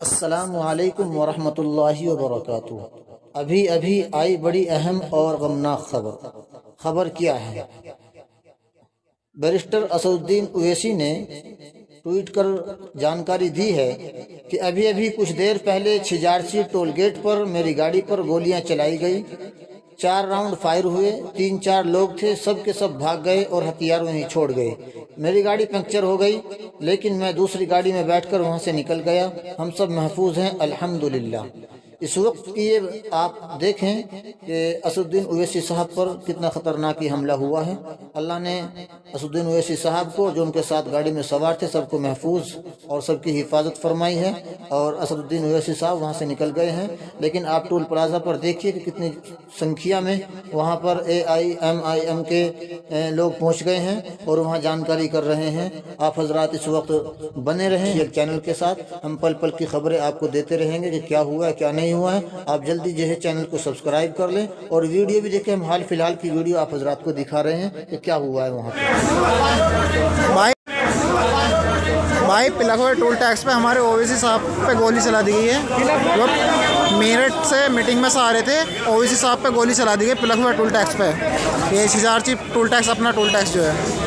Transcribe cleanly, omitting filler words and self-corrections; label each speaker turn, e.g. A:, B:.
A: अस्सलामु अलैकुम वरहमतुल्लाहि वबरकातुहू। अभी अभी आई बड़ी अहम और गमनाक खबर क्या है। बैरिस्टर असदुद्दीन ओवैसी ने ट्वीट कर जानकारी दी है कि अभी अभी कुछ देर पहले छिजारसी टोल गेट पर मेरी गाड़ी पर गोलियां चलाई गई। 4 राउंड फायर हुए। 3-4 लोग थे, सब के सब भाग गए और हथियार वहीं छोड़ गए। मेरी गाड़ी पंक्चर हो गई, लेकिन मैं दूसरी गाड़ी में बैठकर वहां से निकल गया। हम सब महफूज हैं अल्हम्दुलिल्लाह। इस वक्त की ये आप देखें कि असदुद्दीन ओवैसी साहब पर कितना ख़तरनाक हमला हुआ है। अल्लाह ने असदुद्दीन ओवैसी साहब को, जो उनके साथ गाड़ी में सवार थे, सबको महफूज और सबकी हिफाजत फरमाई है और असदुद्दीन ओवैसी साहब वहाँ से निकल गए हैं। लेकिन आप टोल प्लाजा पर देखिए कि कितनी संख्या में वहाँ पर AIMIM के लोग पहुँच गए हैं और वहाँ जानकारी कर रहे हैं। आप हजरात इस वक्त बने रहें एक चैनल के साथ। हम पल पल की खबरें आपको देते रहेंगे कि क्या हुआ है क्या नहीं हुआ है। आप जल्दी जो है चैनल को सब्सक्राइब कर लें और वीडियो भी देखें। हम हाल फिलहाल की वीडियो आप हजरात को दिखा रहे हैं कि क्या हुआ है वहाँ पर।
B: भाई पिलखवा टोल टैक्स पे हमारे ओवैसी साहब पे गोली चला दी गई है। जो मेरठ से मीटिंग में से आ रहे थे, ओवैसी साहब पे गोली चला दी गई पिलखवा टोल टैक्स पे। ये छिजारसी टोल टैक्स अपना टोल टैक्स जो है